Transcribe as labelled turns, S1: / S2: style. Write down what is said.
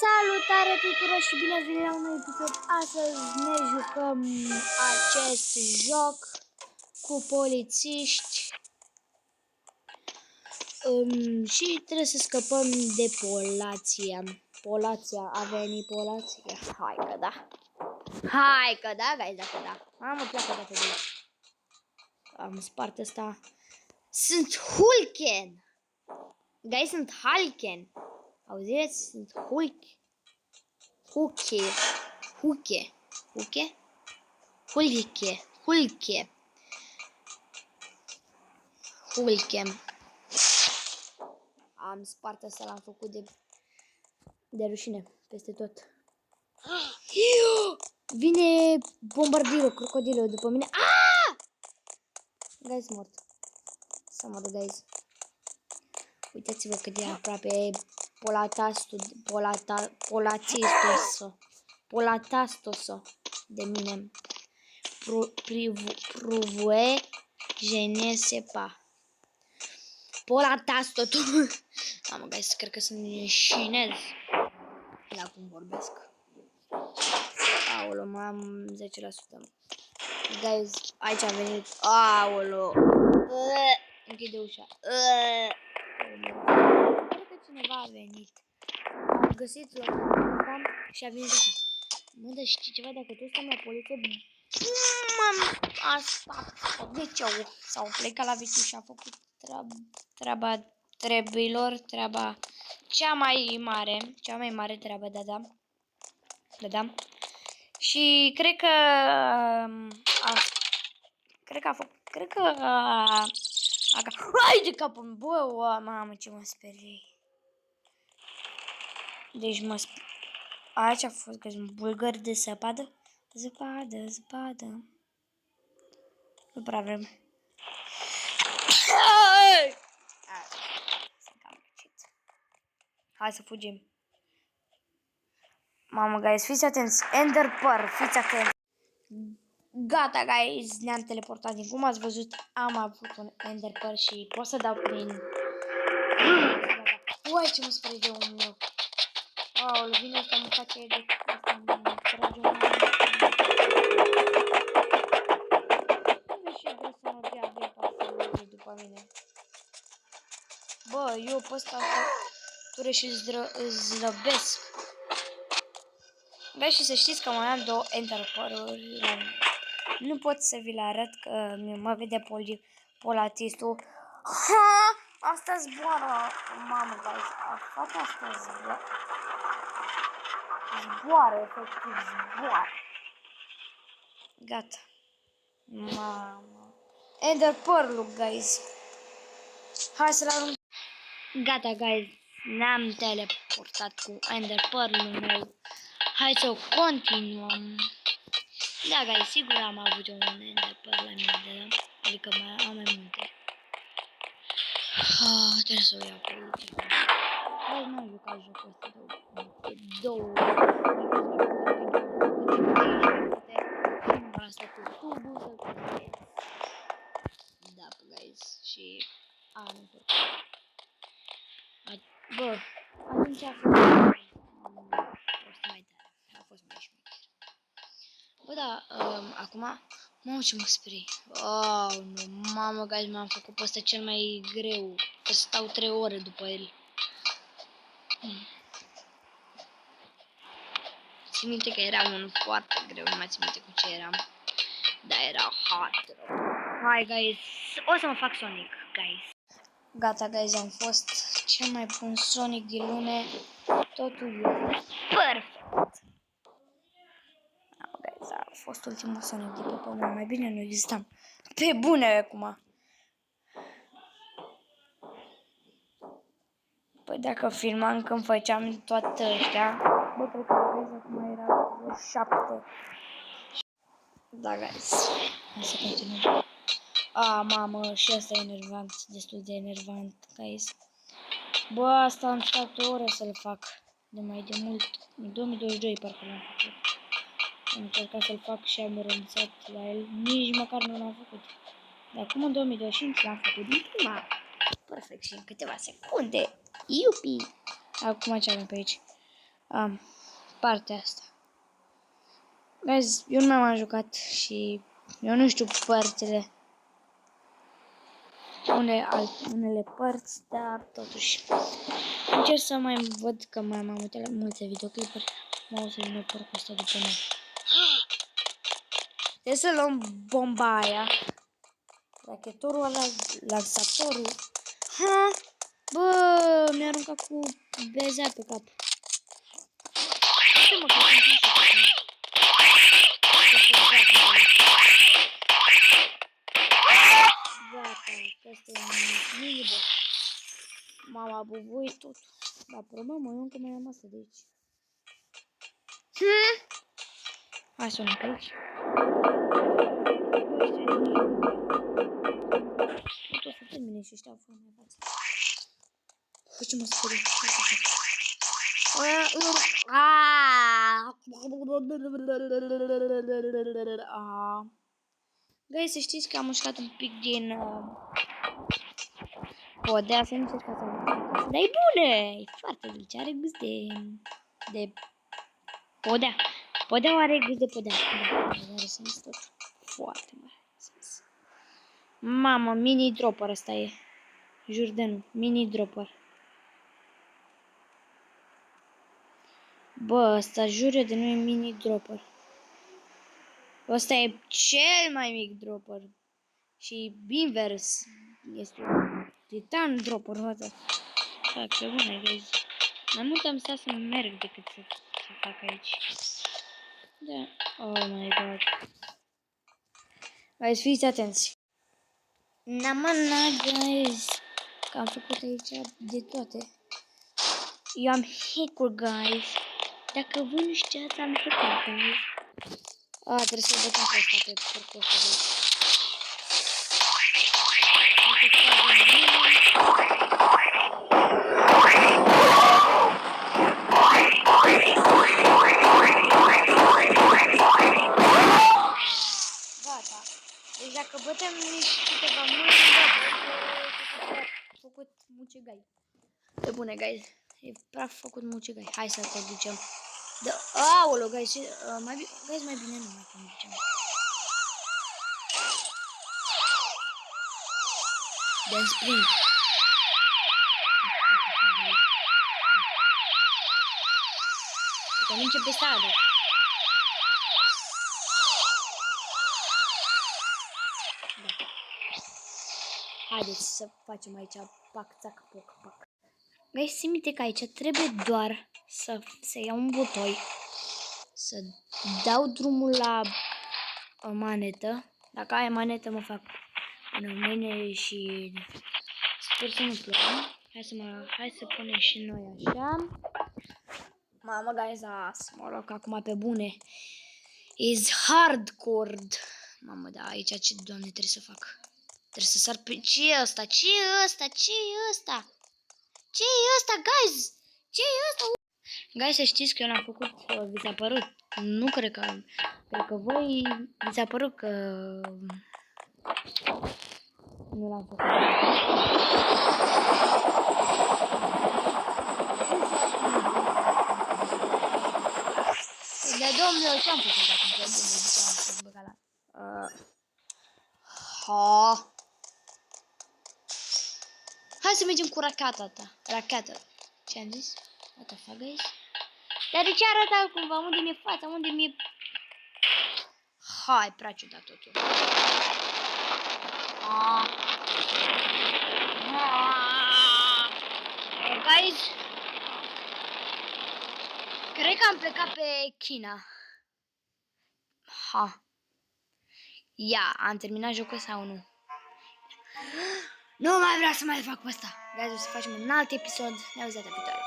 S1: Salutare tuturor și bine ați venit la un nou episod. Astăzi ne jucăm acest joc cu polițiști și trebuie să scăpăm de Polația. Polația, a venit Polația. Hai că da. Hai că da, guys, dacă da. Mamă, pleacă de pe aici. Am spart ăsta. Sunt Hulken. Guys, sunt Hulken. Auziți? Sunt Hulk. Hulke. Hulke. Hulke? Hulke. Hulke. Hulke. Am spart asta, l-am făcut de rușine peste tot. Vine bombardierul, crocodilul după mine. Ah! Guys, mort. Să mor, guys. Uitați-vă cât de aproape Polatastoso de mine. Provue, je ne sais pas. Polatastoto. Mamă, guys, cred că sunt din chinez la cum vorbesc. Aolo, mai am 10%. Guys, aici a venit. Aolo. Închide ușa. Cred că cineva a venit. Am găsit locul ăsta și a venit așa. Mă, dar știi ceva? Dacă tu stăm la poliție, deci s-au plecat la viciu și a făcut treaba treaba cea mai mare treabă, da. Și cred că hai de capul, bă, mamă, ce mă sperii. Deci aici a fost că sunt bulgări de zăpadă. Zăpadă. Nu prea vrem. Hai să fugim. Mamă, guys, fiți atenți. Enderpearl, fiți atenți. Gata, guys, ne-am teleportat. Din cum ați văzut, am avut un Enderpearl și pot să dau prin... Uai, ce mă sperie de omul meu. Aoleu, vine ăsta, mă face de... Mă trage un... Și vreau să mă dea viața să mă după mine. Bă, eu pe ăsta ture și zdrăbesc. Bă, și să știți că mai am 2 Enderpearl-uri. Nu pot să vi le arăt că mă vede polatistul. Ha! Asta zboară. Mamă, guys, fata asta zboară. Zboară, efectiv, zboară. Gata. Mamă. Enderpearl-ul, guys. Hai să-l arunc. Gata, guys. Ne-am teleportat cu Enderpearl-ul meu. Hai să o continuăm. Da, guys, sigur am avut un Enderpearl la mine, adică am mai multe. Trebuie să o iau pe ultima. Băi, nu am jucat jocul ăsta de două. Asta cu tubul, să vedeți. Da, guys, și am făcut. Bă, atunci a fost mai tare. A fost mai șmecher. Bă, da, acum, mamă, ce mă sperie. Nu, mamă, guys, m-am făcut pe ăsta cel mai greu. Că stau 3 ore după el. Țin minte că era unul foarte greu, nu mai țin minte cu ce eram. Dar era hard rău. Hai, guys, o să mă fac Sonic, guys. Gata, guys, am fost cel mai bun Sonic din lume. Totul e perfect. Guys, a fost ultimul Sonic de pe pământ. Mai bine nu existam. Pe bune acum. Păi dacă filmam când făceam toate ăștia, bă, cred că acum era 7. Da, guys. Hai să continuăm. Mamă, și asta e enervant, destul de enervant, guys. Bă, asta am stat o oră să-l fac. De mai de mult. În 2022 parcă l-am făcut. Am încercat să-l fac și am renunțat la el. Nici măcar nu l-am făcut. Dar acum în 2025 l-am făcut din prima. Perfect, și în câteva secunde. Iupi! Acum ce avem pe aici? partea asta. Vezi, eu nu m-am jucat și eu nu știu părțile. Unele părți, dar totuși încerc să mai văd că mai am uitat la multe videoclipuri. Mă o să vină porcul ăsta după noi. Trebuie să luăm bomba aia. Rachetorul ăla, laxatorul. Ha! Bă, mi-a aruncat cu bezea pe cap. Uite mă, că gata, asta e un mini-boss. M-am abubuit tot. Dar problemă, eu încă mai am asta de aici. Hai să o pe aici. Nu o să termine și ăștia fără mai față. Păi ce mă sperie? Guys, să știți că am mușcat un pic din podea, să nu încercați să mă. Dar e bună! E foarte dulce, are gust de podea. Podea are gust de podea. Da, are sens tot. Foarte mare sens. Mamă, mini dropper ăsta e. Jur de nu, mini dropper. Bă, ăsta jur eu de nu e mini dropper. Ăsta e cel mai mic dropper. Și invers este un titan dropper. Fac pe bune, vezi. Mai mult am stat să merg decât să fac aici. Da. Oh my god. Guys, fiți atenți. Guys. Că am făcut aici de toate. Eu am hack-uri, guys. Dacă voi nu știați, am hack-uri, guys. Trebuie să bătăm pe asta, pe porcul ăsta de aici. Gata. Deci dacă bătem câteva mâini, a făcut mucegai. E bune, guys. E praf făcut mucegai. Hai să conducem. Aoleu, guys, mai bine nu mai conducem. Dăm sprint. Să conducem pe stradă. Da. Haideți să facem aici pac, țac, poc, pac. Guys, simte că aici trebuie doar să iau un butoi, să dau drumul la manetă. Dacă ai manetă, mă fac în mâine și sper să nu plâng. Hai să punem și noi așa. Mamă, guys, mă rog acum pe bune. Is hardcore. Mamă, da, aici ce, doamne, trebuie să fac? Trebuie să sar pe... Ce e ăsta? Ce e ăsta? Ce e ăsta? Ce e ăsta, guys? Ce e ăsta? Guys, să știți că eu l-am făcut, vi s-a părut. Nu cred că voi vi s-a părut că nu l-am făcut. De domnule, ce-am făcut acum? De domnule, ce-am făcut băgalat? Hai să mergem cu racheta ta. Racheta. Ce-am zis? What the fuck, guys? Dar de ce arată cumva? Unde mi-e fața? Unde mi-e... Hai, prea ciudat totul. Guys, cred că am plecat pe China. Ia, am terminat jocul sau nu? Nu mai vreau să mai fac pe asta. Guys, o să facem un alt episod. Ne auzim data viitoare.